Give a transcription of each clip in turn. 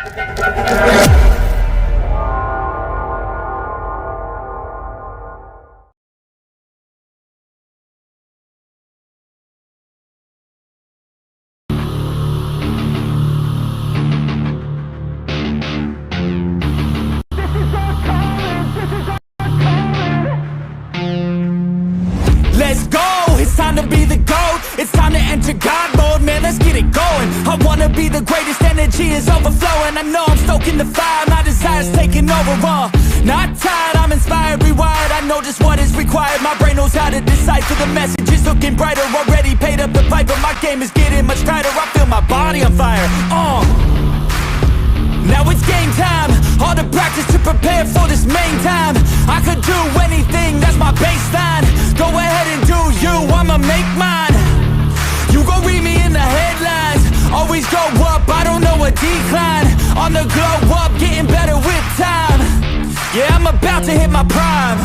Let's go, it's time to be the GOAT. It's time to enter God mode, man, let's get it going. I wanna be the greatest, energy is overflowing. I know I'm stoking the fire, my desire's taking over, not tired, I'm inspired, rewired. I know just what is required, my brain knows how to decipher the message. It's looking brighter, already paid up the pipe, but my game is getting much tighter. I feel my body on fire, now it's game time, all the practice to prepare for this main time. I could do anything, that's my baseline. Go ahead and do you, I'ma make mine. You gon' read me in the headlines. Always go up, I don't know a decline. On the glow up, getting better with time. Yeah, I'm about to hit my prime.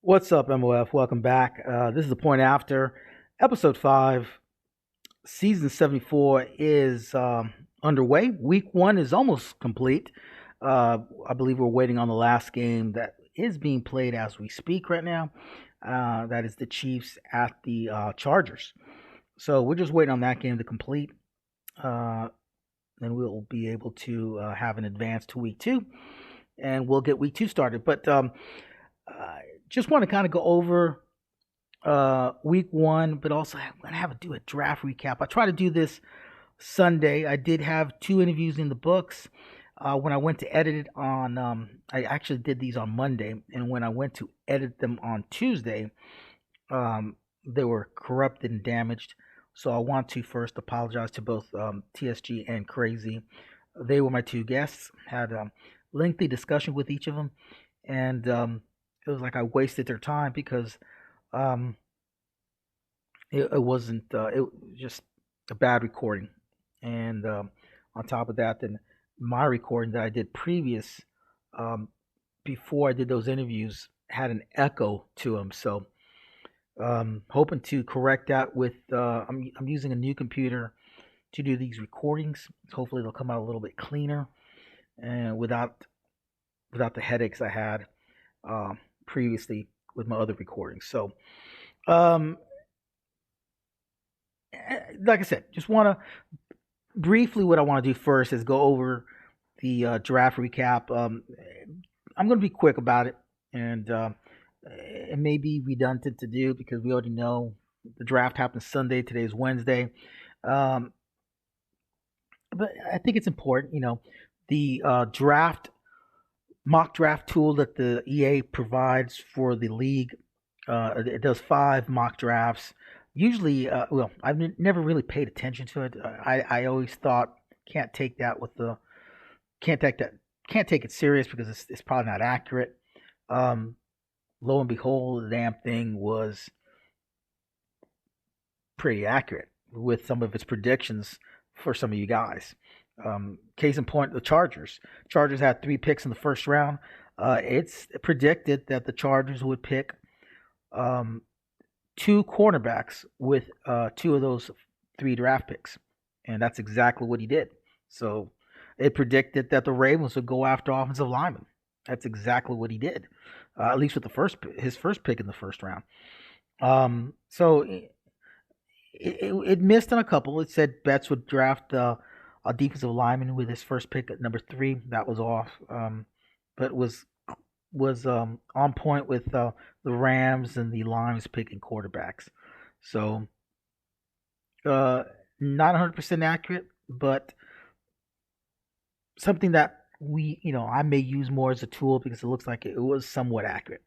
What's up, MoF? Welcome back. This is The Point After, Episode 5. Season 74 is underway. Week 1 is almost complete. I believe we're waiting on the last game that is being played as we speak right now. That is the Chiefs at the Chargers. So we're just waiting on that game to complete. Then we'll be able to have an advance to Week 2. And we'll get Week 2 started. But just want to kind of go over Week 1, but also I'm going to have to do a draft recap. I try to do this Sunday. I did have 2 interviews in the books. When I went to edit it on, I actually did these on Monday, and when I went to edit them on Tuesday, they were corrupted and damaged. So I want to first apologize to both TSG and Crazy. They were my 2 guests. Had a lengthy discussion with each of them, and it was like I wasted their time because it wasn't. It was just a bad recording, and on top of that, then my recording that I did previous, before I did those interviews, had an echo to them. So, hoping to correct that with. I'm using a new computer to do these recordings. Hopefully, they'll come out a little bit cleaner, and without the headaches I had previously with my other recordings. So, like I said, just want to briefly, what I want to do first is go over the draft recap. I'm going to be quick about it, and it may be redundant to do because we already know the draft happens Sunday. Today is Wednesday. But I think it's important, the mock draft tool that the EA provides for the league. It does 5 mock drafts. Usually, I've never really paid attention to it. I always thought can't take it serious because it's probably not accurate. Lo and behold, the damn thing was pretty accurate with some of its predictions for some of you guys. Case in point, the Chargers. Chargers had 3 picks in the first round. It's predicted that the Chargers would pick 2 cornerbacks with 2 of those 3 draft picks, and that's exactly what he did. So it predicted that the Ravens would go after offensive linemen. That's exactly what he did, at least with his first pick in the first round. So it missed on a couple. It said Betts would draft a defensive lineman with his first pick at number 3. That was off, but was on point with the Rams and the Lions picking quarterbacks. So not 100% accurate, but something that I may use more as a tool because it looks like it was somewhat accurate.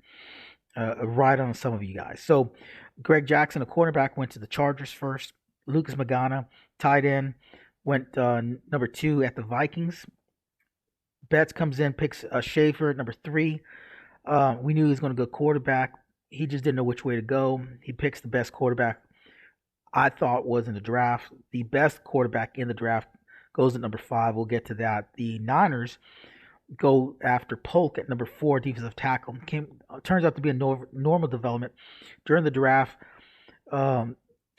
Right on some of you guys. So Greg Jackson, a cornerback, went to the Chargers first. Lucas Magana, tight end, went number 2 at the Vikings. Betts comes in, picks Schaefer at number 3. We knew he was going to go quarterback. He just didn't know which way to go. He picks the best quarterback I thought was in the draft. The best quarterback in the draft goes at number 5. We'll get to that. The Niners go after Polk at number 4, defensive tackle. Turns out to be a normal development. During the draft,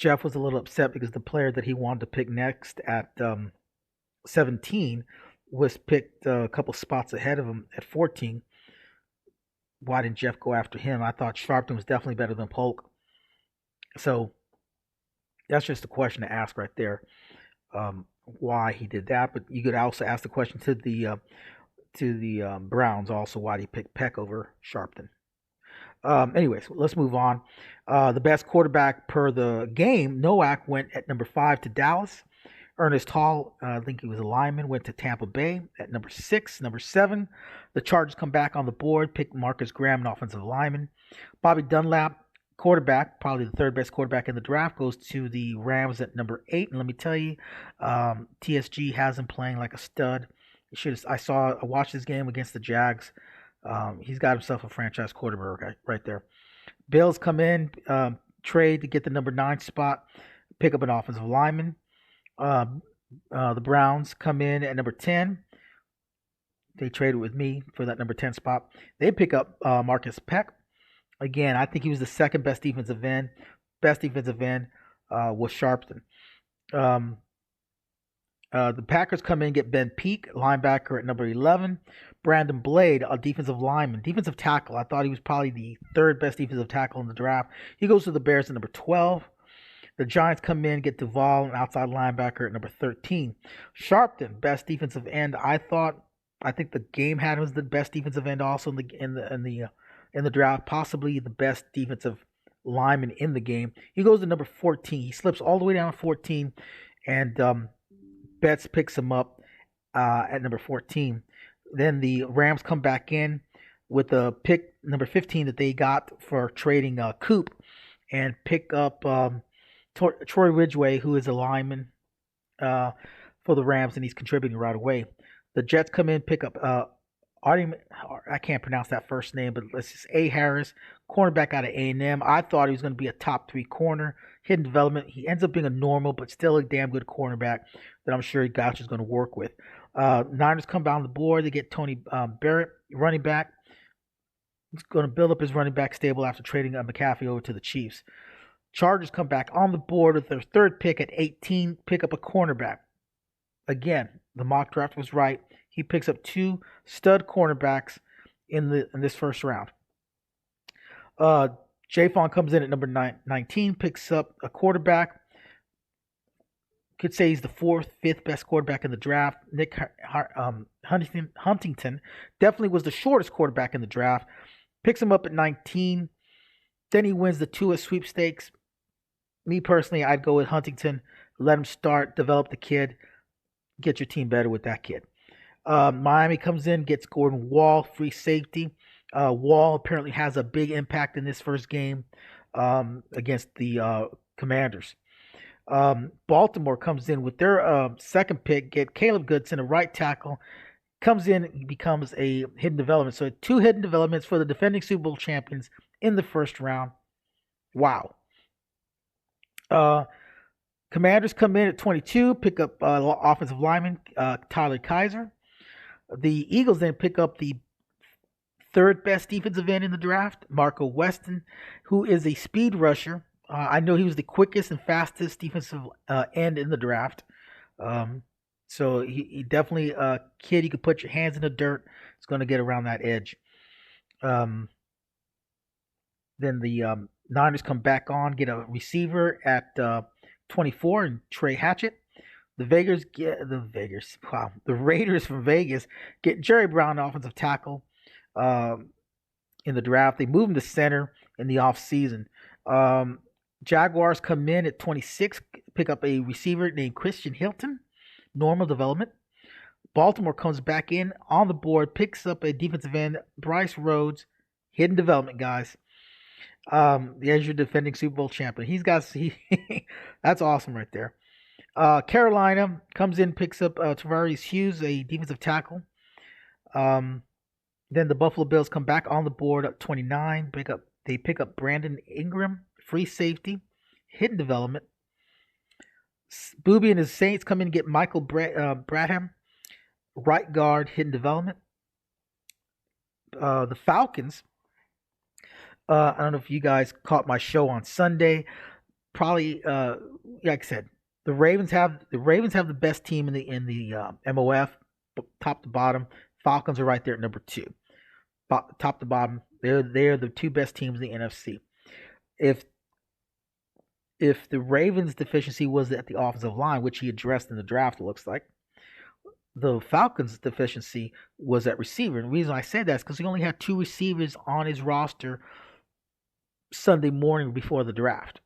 Jeff was a little upset because the player that he wanted to pick next at 17 was picked a couple spots ahead of him at 14. Why didn't Jeff go after him? I thought Sharpton was definitely better than Polk. So that's just a question to ask right there, why he did that. But you could also ask the question to the Browns also, why did he pick Peck over Sharpton? Anyways, let's move on. The best quarterback per the game, Nowak went at number 5 to Dallas. Ernest Hall, I think he was a lineman, went to Tampa Bay at number 6. Number 7, the Chargers come back on the board, pick Marcus Graham, an offensive lineman. Bobby Dunlap, quarterback, probably the third best quarterback in the draft, goes to the Rams at number 8. And let me tell you, TSG has him playing like a stud. I watched this game against the Jags. He's got himself a franchise quarterback right there. Bills come in, trade to get the number 9 spot, pick up an offensive lineman. The Browns come in at number 10. They traded with me for that number 10 spot. They pick up Marcus Peck. Again, I think he was the second best defensive end. Best defensive end was Sharpton. The Packers come in and get Ben Peake, linebacker at number 11. Brandon Blade, a defensive lineman, defensive tackle. I thought he was probably the third best defensive tackle in the draft. He goes to the Bears at number 12. The Giants come in, get Duvall, an outside linebacker at number 13. Sharpton, best defensive end. I think the game had him as the best defensive end also in the draft, possibly the best defensive lineman in the game. He goes to number 14. He slips all the way down to 14, and Betts picks him up at number 14. Then the Rams come back in with the pick number 15 that they got for trading Coop, and pick up Troy Ridgway, who is a lineman for the Rams, and he's contributing right away. The Jets come in, pick up I can't pronounce that first name, but let's just A. Harris, cornerback out of A&M. I thought he was going to be a top 3 corner. Hidden development. He ends up being a normal, but still a damn good cornerback that I'm sure Gouch is going to work with. Niners come down the board. They get Tony Barrett, running back. He's going to build up his running back stable after trading McCaffrey over to the Chiefs. Chargers come back on the board with their third pick at 18, pick up a cornerback. Again, the mock draft was right. He picks up 2 stud cornerbacks in this first round. Jafon comes in at number 19, picks up a quarterback. Could say he's the 4th, 5th best quarterback in the draft. Nick Huntington definitely was the shortest quarterback in the draft. Picks him up at 19. Then he wins the Tua sweepstakes. Me personally, I'd go with Huntington. Let him start, develop the kid, get your team better with that kid. Miami comes in, gets Gordon Wall, free safety. Wall apparently has a big impact in this first game against the Commanders. Baltimore comes in with their second pick, get Caleb Goodson, a right tackle. Comes in, becomes a hidden development. So 2 hidden developments for the defending Super Bowl champions in the first round. Wow. Commanders come in at 22, pick up offensive lineman Tyler Kaiser. The Eagles then pick up the third best defensive end in the draft, Marco Weston, who is a speed rusher. I know he was the quickest and fastest defensive end in the draft. So he definitely a kid you could put your hands in the dirt. It's going to get around that edge. Then the Niners come back on, get a receiver at 24, and Trey Hatchett. The Raiders from Vegas get Jerry Brown, offensive tackle, in the draft. They move him to center in the offseason. Jaguars come in at 26, pick up a receiver named Christian Hilton, normal development. Baltimore comes back in on the board, picks up a defensive end, Bryce Rhodes, hidden development, guys. As your defending Super Bowl champion. That's awesome right there. Carolina comes in, picks up Tavarius Hughes, a defensive tackle. Then the Buffalo Bills come back on the board at 29. They pick up Brandon Ingram, free safety, hidden development. Booby and his Saints come in and get Michael Bradham, right guard, hidden development. The Falcons. I don't know if you guys caught my show on Sunday. probably like I said, the Ravens have the best team in the MOF, top to bottom. Falcons are right there at number two, top to bottom. They're the two best teams in the NFC. If if the Ravens' deficiency was at the offensive line, which he addressed in the draft, it looks like the Falcons' deficiency was at receiver. And the reason I say that is because he only had two receivers on his roster Sunday morning before the draft.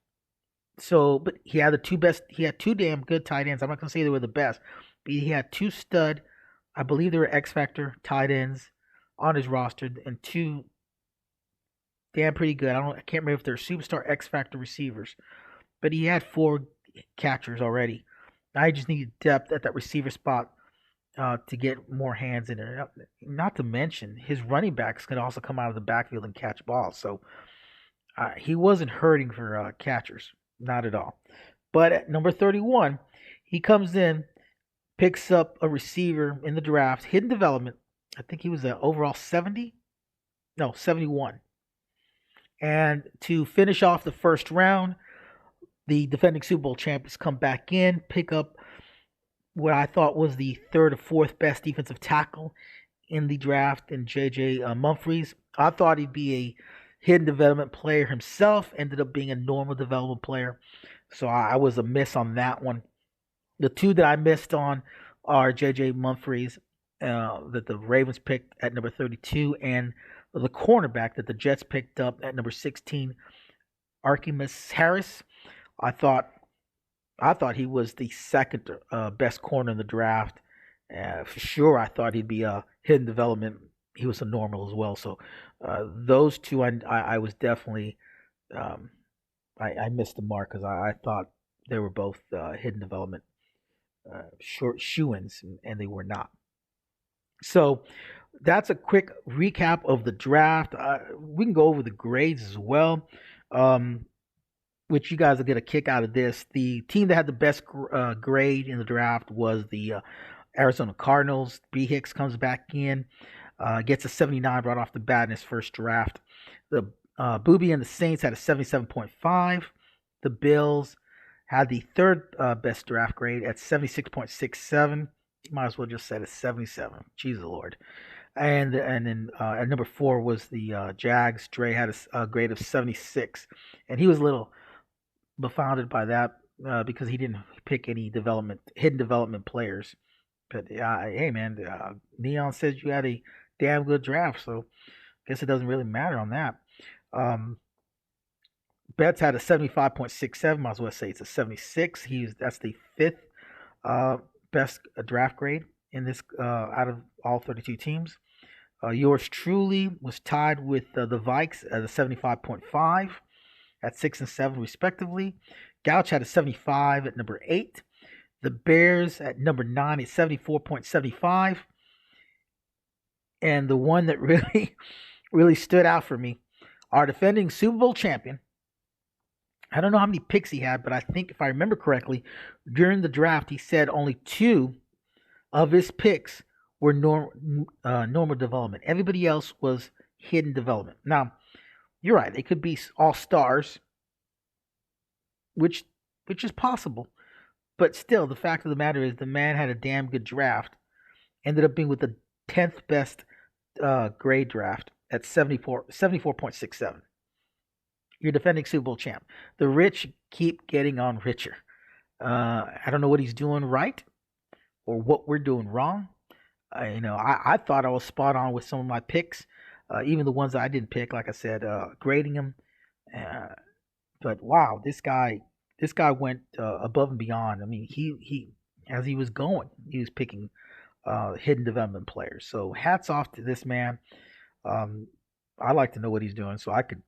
So, but he had the two best. He had two damn good tight ends. I'm not gonna say they were the best, but he had two stud. I believe they were X factor tight ends on his roster, and two damn pretty good. I can't remember if they're superstar X factor receivers, but he had four catchers already. I just needed depth at that receiver spot to get more hands in there. Not to mention his running backs could also come out of the backfield and catch balls. So he wasn't hurting for catchers, not at all. But at number 31, he comes in, picks up a receiver in the draft, hidden development. I think he was an overall 70, no 71. And to finish off the first round, the defending Super Bowl champions come back in, pick up what I thought was the third or fourth best defensive tackle in the draft in J.J. Humphries. I thought he'd be a hidden development player himself, ended up being a normal development player. So I was a miss on that one. The two that I missed on are J.J. Humphries that the Ravens picked at number 32 and the cornerback that the Jets picked up at number 16, Archimus Harris. I thought he was the second best corner in the draft. For sure, I thought he'd be a hidden development. He was a normal as well. So those two, I was definitely I missed the mark because I thought they were both hidden development short shoo-ins, and they were not. So that's a quick recap of the draft. We can go over the grades as well, which you guys will get a kick out of this. The team that had the best grade in the draft was the Arizona Cardinals. B. Hicks comes back in, gets a 79 right off the bat in his first draft. The Booby and the Saints had a 77.5. The Bills had the third best draft grade at 76.67. Might as well just say a 77. Jesus Lord. And then at number 4 was the Jags. Dre had a grade of 76, and he was a little befounded by that because he didn't pick any hidden development players. But hey man, Neon says you had a damn good draft, so I guess it doesn't really matter on that. Betts had a 75.67. Might as well say it's a 76. That's the fifth best draft grade in this out of all 32 teams. Yours truly was tied with the Vikes at a 75.5 at 6 and 7 respectively. Gouch had a 75 at number 8. The Bears at number 9 at 74.75. And the one that really stood out for me, our defending Super Bowl champion. I don't know how many picks he had, but I think if I remember correctly, during the draft, he said only 2 of his picks were normal development. Everybody else was hidden development. Now, you're right. They could be all stars, which is possible. But still, the fact of the matter is the man had a damn good draft. Ended up being with the 10th best grade draft at 74.67. You're defending Super Bowl champ. The rich keep getting on richer. I don't know what he's doing right or what we're doing wrong. I thought I was spot on with some of my picks, even the ones that I didn't pick. Like I said, grading them. But wow, this guy went above and beyond. I mean, he as he was going, he was picking hidden development players. So hats off to this man. I like to know what he's doing, so I could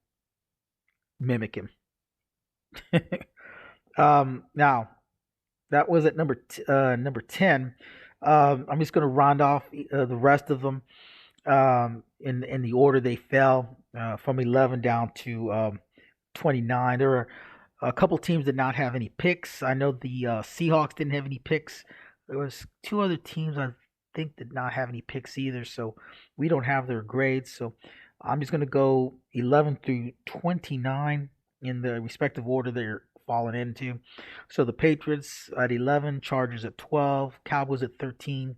mimic him. Now that was at number 10. I'm just going to round off the rest of them in the order they fell from 11 down to 29. There were a couple teams that did not have any picks. I know the Seahawks didn't have any picks. There was 2 other teams I think did not have any picks either, so we don't have their grades. So I'm just going to go 11 through 29 in the respective order they fallen into. So the Patriots at 11, Chargers at 12, Cowboys at 13,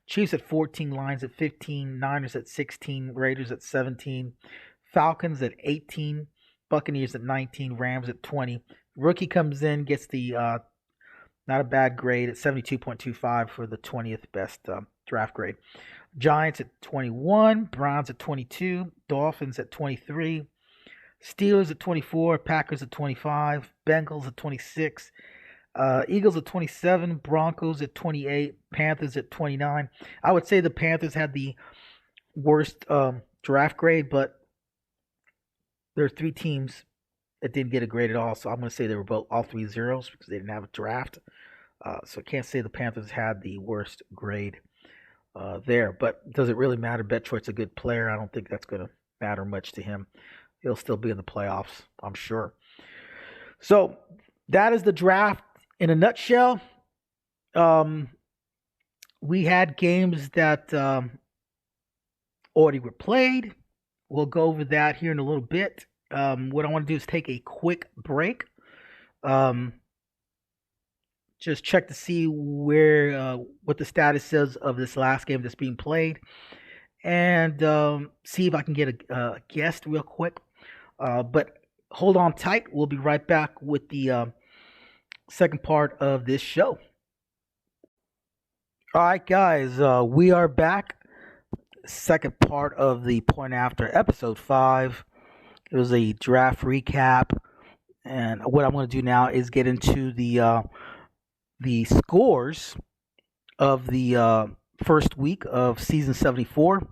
Chiefs at 14, Lions at 15, Niners at 16, Raiders at 17, Falcons at 18, Buccaneers at 19, Rams at 20. Rookie comes in, gets the not a bad grade at 72.25 for the 20th best draft grade. Giants at 21, Browns at 22, Dolphins at 23, Steelers at 24, Packers at 25, Bengals at 26, Eagles at 27, Broncos at 28, Panthers at 29. I would say the Panthers had the worst draft grade, but there are three teams that didn't get a grade at all, so I'm going to say they were both all three zeros because they didn't have a draft. So I can't say the Panthers had the worst grade there, but does it really matter? Detroit's a good player. I don't think that's going to matter much to him. He'll still be in the playoffs, I'm sure. So that is the draft in a nutshell. We had games that already were played. We'll go over that here in a little bit. What I want to do is take a quick break. Just check to see what the status is of this last game that's being played, and see if I can get a guest real quick. But hold on tight. We'll be right back with the second part of this show. All right, guys, we are back. Second part of the Point After, episode 5. It was a draft recap, and what I'm going to do now is get into the scores of the first week of season 74.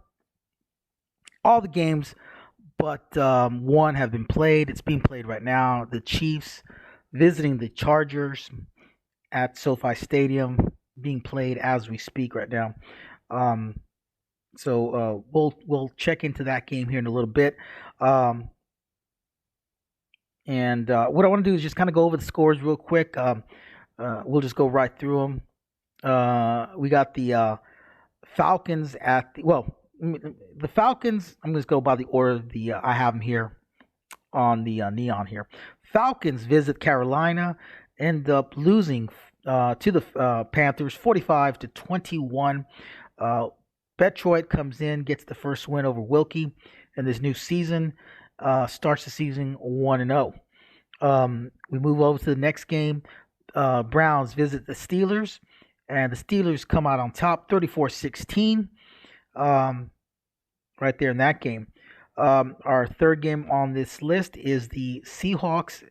All the games but one have been played. It's being played right now. The Chiefs visiting the Chargers at SoFi Stadium, being played as we speak right now. So we'll check into that game here in a little bit. And what I want to do is just kind of go over the scores real quick. We'll just go right through them. We got the Falcons at the Falcons. I'm going to go by the order I have them here on the neon here. Falcons visit Carolina, end up losing to the Panthers 45-21. Detroit comes in, gets the first win over Wilkie in this new season. Starts the season 1-0. We move over to the next game. Browns visit the Steelers, and the Steelers come out on top 34-16 right there in that game. Our third game on this list is the Seahawks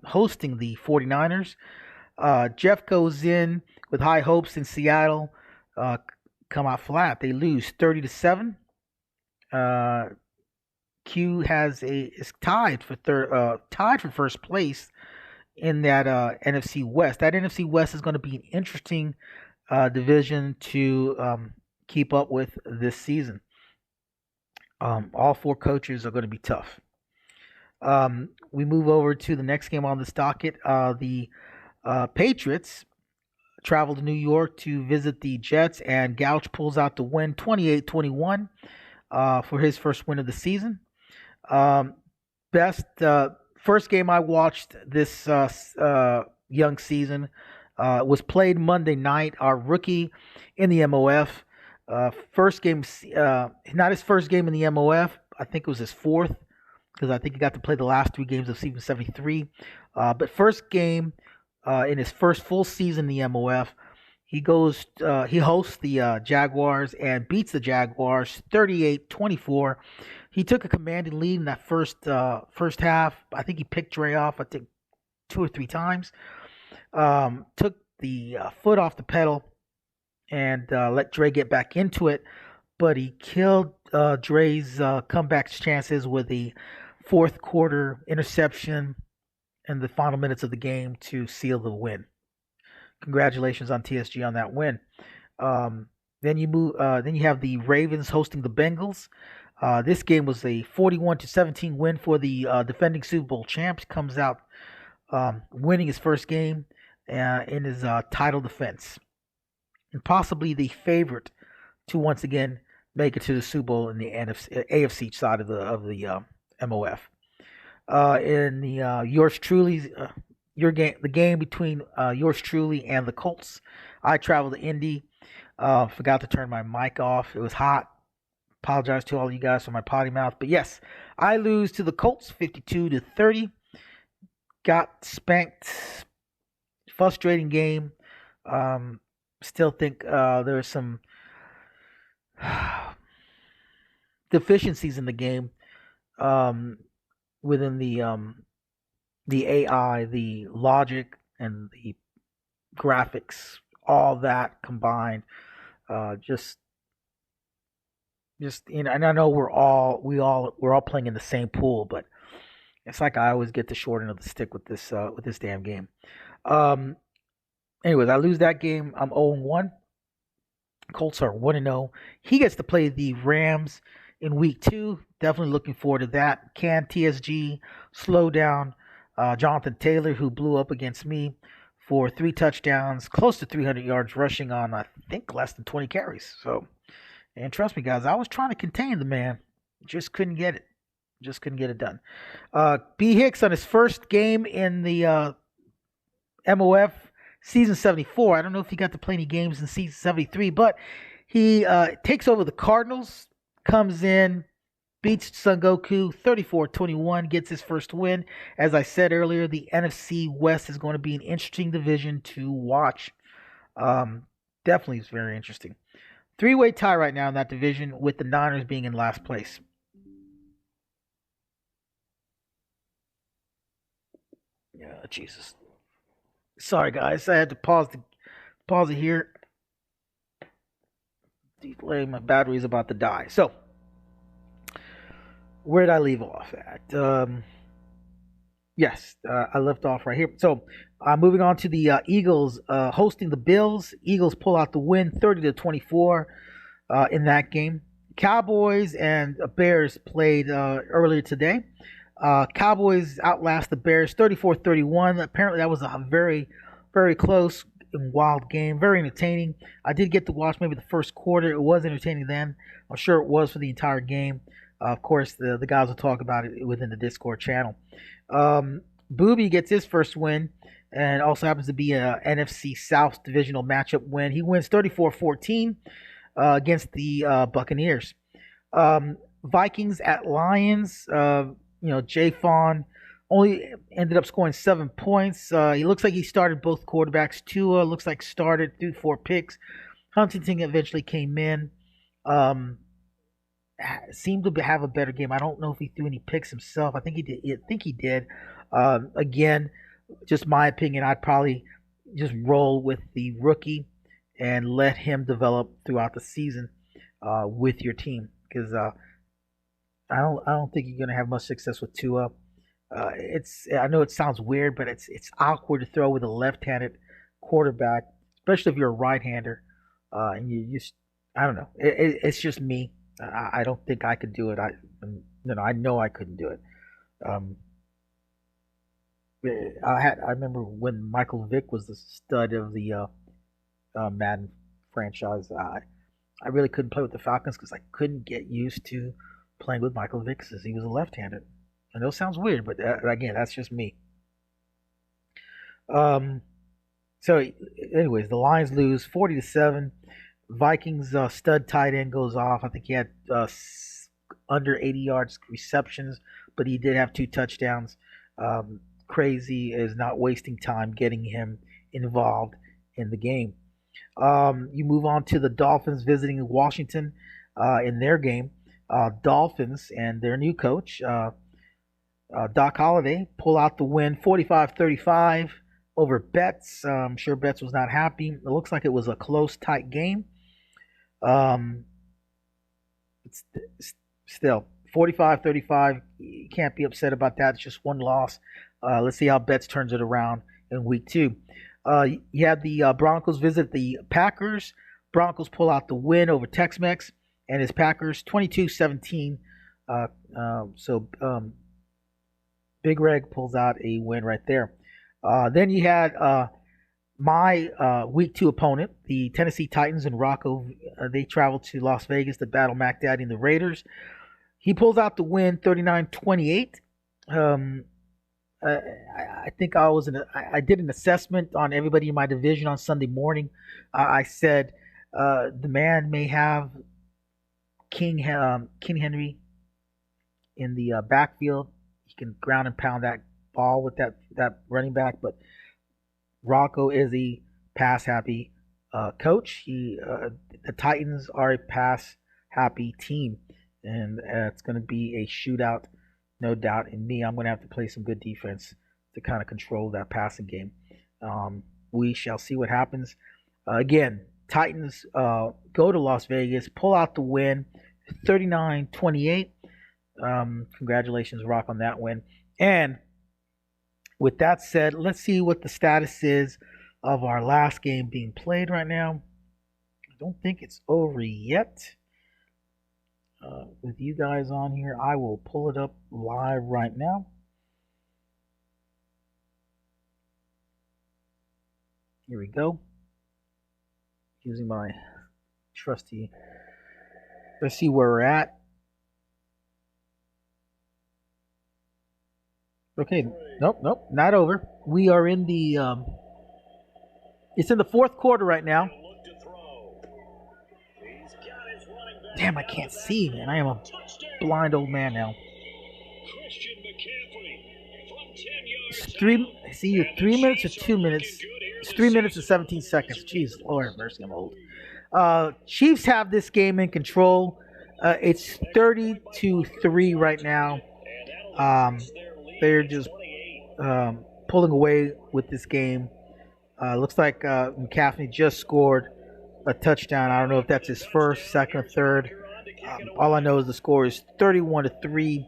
hosting the 49ers. Jeff goes in with high hopes in Seattle, come out flat. They lose 30-7. Q is tied for first place in that NFC West. That NFC West is going to be an interesting division to keep up with this season. All four coaches are going to be tough. We move over to the next game on the docket. The Patriots travel to New York to visit the Jets, and Gouch pulls out the win 28-21 for his first win of the season. First game I watched this young season was played Monday night. Our rookie in the MoF. First game, not his first game in the MoF. I think it was his fourth, because I think he got to play the last 3 games of season 73. But first game in his first full season in the MoF, he hosts the Jaguars and beats the Jaguars 38-24. He took a commanding lead in that first half. I think he picked Dre off, I think, 2 or 3 times. Took the foot off the pedal and let Dre get back into it. But he killed Dre's comeback chances with the fourth quarter interception in the final minutes of the game to seal the win. Congratulations on TSG on that win. Then you have the Ravens hosting the Bengals. This game was a 41-17 win for the defending Super Bowl champs. Comes out winning his first game in his title defense, and possibly the favorite to once again make it to the Super Bowl in the AFC side of the MoF. In the yours truly the game between yours truly and the Colts. I traveled to Indy. Forgot to turn my mic off. It was hot. Apologize to all you guys for my potty mouth. But yes, I lose to the Colts 52-30. Got spanked. Frustrating game. Still think there's some deficiencies in the game within the AI, the logic, and the graphics. All that combined, just and I know we're all playing in the same pool, but it's like I always get the short end of the stick with this damn game. Um, Anyways, I lose that game. I'm 0-1. Colts are 1-0. He gets to play the Rams in week 2. Definitely looking forward to that. Can TSG slow down Jonathan Taylor, who blew up against me for 3 touchdowns, close to 300 yards rushing on, I think, less than 20 carries. So, and trust me, guys, I was trying to contain the man. Just couldn't get it. Just couldn't get it done. B. Hicks on his first game in the MoF season 74. I don't know if he got to play any games in season 73, but he takes over the Cardinals, comes in, beats Son Goku 34-21, gets his first win. As I said earlier, the NFC West is going to be an interesting division to watch. Definitely is very interesting. 3-way tie right now in that division, with the Niners being in last place. Yeah, Jesus. Sorry, guys. I had to pause it here. My battery's about to die. So, where did I leave off at? Yes, I left off right here. So, moving on to the Eagles hosting the Bills. Eagles pull out the win, 30-24 in that game. Cowboys and Bears played earlier today. Cowboys outlast the Bears 34-31. Apparently, that was a very, very close and wild game. Very entertaining. I did get to watch maybe the first quarter. It was entertaining then. I'm sure it was for the entire game. Of course, the guys will talk about it within the Discord channel. Booby gets his first win, and also happens to be a NFC South divisional matchup win. He wins 34-14 against the Buccaneers. Vikings at Lions. Jay Fawn only ended up scoring 7 points. He looks like he started both quarterbacks. Tua looks like started, threw 4 picks. Huntington eventually came in. Seemed to have a better game. I don't know if he threw any picks himself. I think he did. Again, just my opinion, I'd probably just roll with the rookie and let him develop throughout the season with your team, because I don't think you're gonna have much success with Tua. I know it sounds weird, but it's awkward to throw with a left-handed quarterback, especially if you're a right-hander, and I don't know. It's just me. I don't think I could do it. I know I couldn't do it. I remember when Michael Vick was the stud of the Madden franchise. I really couldn't play with the Falcons because I couldn't get used to playing with Michael Vick because he was a left-handed. I know it sounds weird, but again, that's just me. So, anyways, the Lions lose 40-7. Vikings stud tight end goes off. I think he had under 80 yards receptions, but he did have 2 touchdowns. Crazy is not wasting time getting him involved in the game. You move on to the Dolphins visiting Washington in their game. Dolphins and their new coach, Doc Holliday, pull out the win 45-35 over Betts. I'm sure Betts was not happy. It looks like it was a close, tight game. It's still 45-35. You can't be upset about that. It's just one loss. Let's see how Betts turns it around in week 2. You had the Broncos visit the Packers. Broncos pull out the win over Tex-Mex and his Packers 22-17. Big Reg pulls out a win right there. Then you had my week 2 opponent, the Tennessee Titans, and Rocco. They traveled to Las Vegas to battle Mac Daddy and the Raiders. He pulls out the win 39-28. I think I did an assessment on everybody in my division on Sunday morning. I said the man may have King Henry in the backfield. He can ground and pound that ball with that running back, but Rocco is a pass happy coach. The Titans are a pass happy team, and it's going to be a shootout, no doubt. In me, I'm going to have to play some good defense to kind of control that passing game. We shall see what happens. Again, Titans go to Las Vegas, pull out the win, 39-28. Congratulations, Rock, on that win. And with that said, let's see what the status is of our last game being played right now. I don't think it's over yet. With you guys on here, I will pull it up live right now. Here we go. Using my trusty. Let's see where we're at. Okay, nope, not over. We are in the it's in the fourth quarter right now. Damn, I can't see, man. I am a blind old man now. It's 3 minutes or 2 minutes. It's 3 minutes and 17 seconds. Jeez, Lord have mercy, I'm old. Chiefs have this game in control. It's 30-3 right now. They're just pulling away with this game. Looks like McCaffrey just scored a touchdown. I don't know if that's his first, second, or third. All I know is the score is 31-3,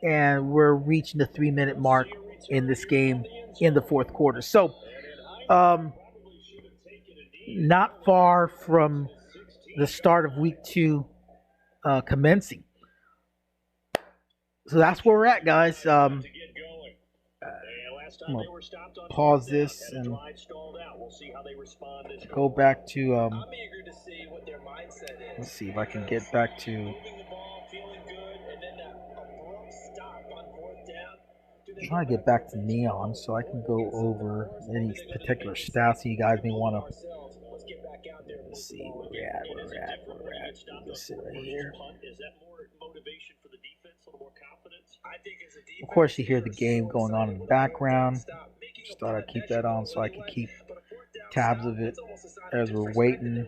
and we're reaching the 3-minute mark in this game in the fourth quarter. So, not far from the start of week 2 commencing. So that's where we're at, guys. I'm gonna pause this and go back to. Let's see if I can get back to. Trying to get back to Neon so I can go over any particular stats you guys may want to. Let's see where we're at. Let's sit right here. Of course, you hear the game going on in the background. Just thought I'd keep that on so I could keep tabs of it as we're waiting.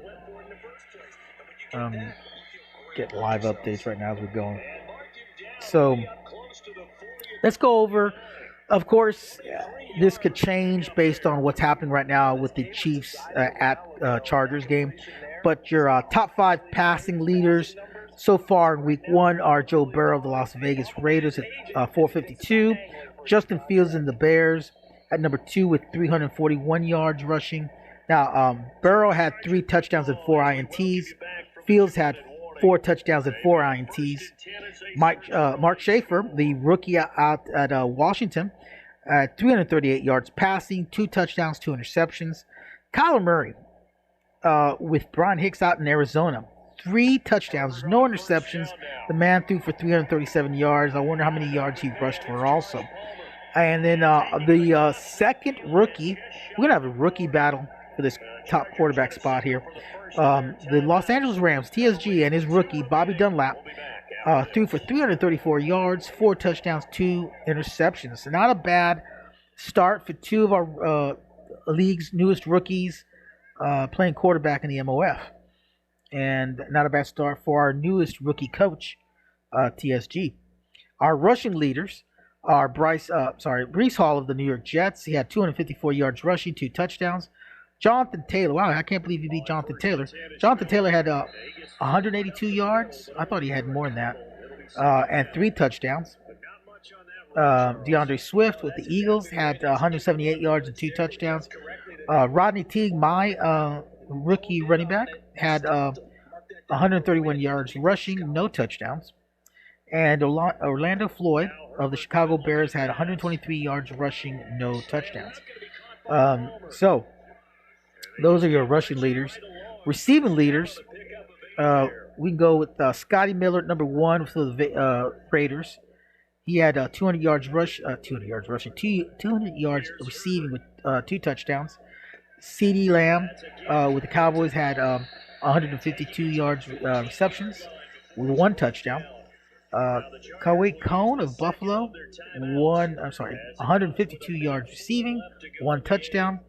Get live updates right now as we're going. So let's go over. Of course, this could change based on what's happening right now with the Chiefs at Chargers game. But your top 5 passing leaders so far in week 1 are Joe Burrow of the Las Vegas Raiders at 452. Justin Fields and the Bears at number 2 with 341 yards rushing. Now, Burrow had 3 touchdowns and 4 INTs. Fields had 4 touchdowns and 4 INTs. Mark Schaefer, the rookie out at Washington, 338 yards passing, 2 touchdowns, 2 interceptions. Kyler Murray, with Brian Hicks out in Arizona, 3 touchdowns, no interceptions. The man threw for 337 yards. I wonder how many yards he rushed for also. And then the second rookie, we're going to have a rookie battle for this top quarterback spot here. The Los Angeles Rams, TSG, and his rookie, Bobby Dunlap, threw for 334 yards, 4 touchdowns, 2 interceptions. So not a bad start for 2 of our league's newest rookies playing quarterback in the MoF. And not a bad start for our newest rookie coach, TSG. Our rushing leaders are Breece Hall of the New York Jets. He had 254 yards rushing, 2 touchdowns. Jonathan Taylor. Wow, I can't believe he beat Jonathan Taylor. Jonathan Taylor had 182 yards. I thought he had more than that. And 3 touchdowns. DeAndre Swift with the Eagles had 178 yards and 2 touchdowns. Rodney Teague, my rookie running back, had 131 yards rushing, no touchdowns. And Orlando Floyd of the Chicago Bears had 123 yards rushing, no touchdowns. So those are your rushing leaders. Receiving leaders, we can go with Scotty Miller at number 1 for the Raiders. He had 200 yards rushing, 200 yards receiving with 2 touchdowns. CeeDee Lamb with the Cowboys had 152 yards receptions with 1 touchdown. Kawhi Cone of Buffalo, 152 yards receiving, 1 touchdown.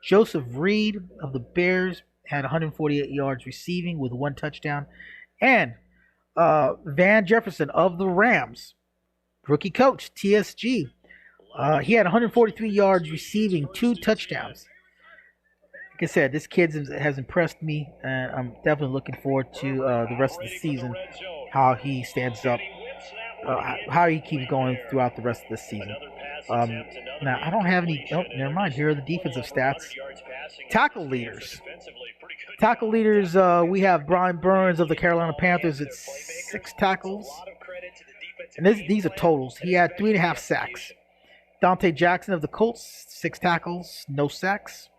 Joseph Reed of the Bears had 148 yards receiving with 1 touchdown. And Van Jefferson of the Rams, rookie coach, TSG, he had 143 yards receiving, 2 touchdowns. Like I said, this kid has impressed me, and I'm definitely looking forward to the rest of the season, how he stands up, how he keeps going throughout the rest of the season. Now, I don't have any. Oh, never mind. Here are the defensive stats. Tackle leaders. Tackle leaders, we have Brian Burns of the Carolina Panthers at 6 tackles. And these are totals. He had 3.5 sacks. Dante Jackson of the Colts, 6 tackles, no sacks.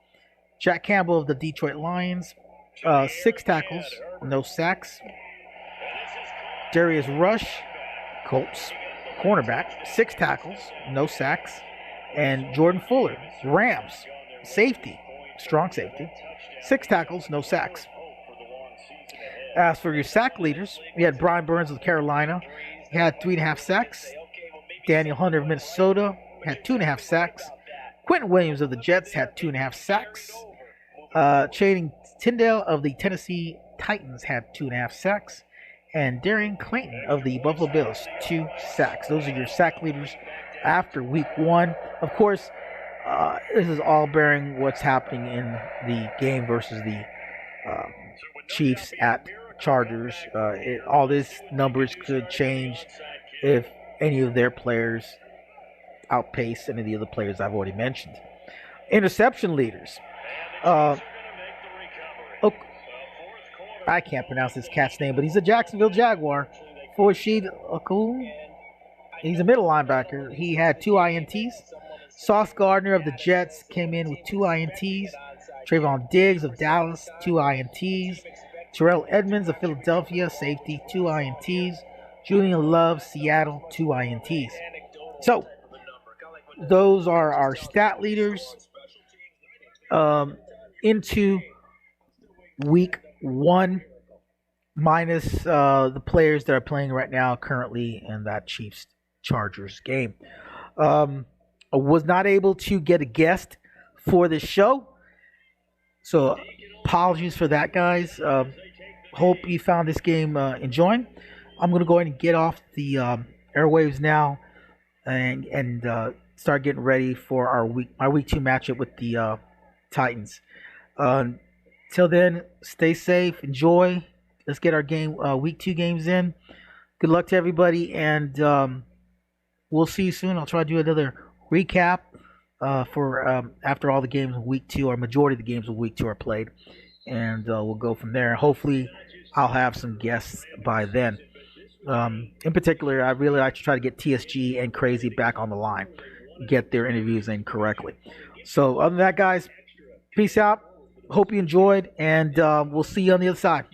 Jack Campbell of the Detroit Lions, 6 tackles, no sacks. Darius Rush, Colts, cornerback, 6 tackles, no sacks. And Jordan Fuller, Rams, safety, strong safety, 6 tackles, no sacks. As for your sack leaders, we had Brian Burns of Carolina. He had 3.5 sacks. Daniel Hunter of Minnesota had 2.5 sacks. Quentin Williams of the Jets had 2.5 sacks. Channing Tindall of the Tennessee Titans had 2.5 sacks. And Darian Clayton of the Buffalo Bills, 2 sacks. Those are your sack leaders after week 1. Of course, this is all bearing what's happening in the game versus the Chiefs at Chargers. All these numbers could change if any of their players outpace any of the other players I've already mentioned. Interception leaders. I can't pronounce this cat's name, but he's a Jacksonville Jaguar. Forshid Okun. He's a middle linebacker. He had 2 INTs. Sauce Gardner of the Jets came in with 2 INTs. Trayvon Diggs of Dallas, 2 INTs. Terrell Edmonds of Philadelphia, safety, 2 INTs. Julian Love, Seattle, 2 INTs. So, those are our stat leaders into week 1, minus the players that are playing right now currently in that Chiefs-Chargers game. I was not able to get a guest for this show, so apologies for that, guys. Hope you found this game enjoying. I'm going to go ahead and get off the airwaves now and start getting ready for my week 2 matchup with the Titans. Till then, stay safe, enjoy. Let's get our week 2 games in. Good luck to everybody, and we'll see you soon. I'll try to do another recap for after all the games of week 2, or majority of the games of week 2 are played, and we'll go from there. Hopefully, I'll have some guests by then. In particular, I really like to try to get TSG and Crazy back on the line, get their interviews in correctly. So, other than that, guys, peace out. Hope you enjoyed, and we'll see you on the other side.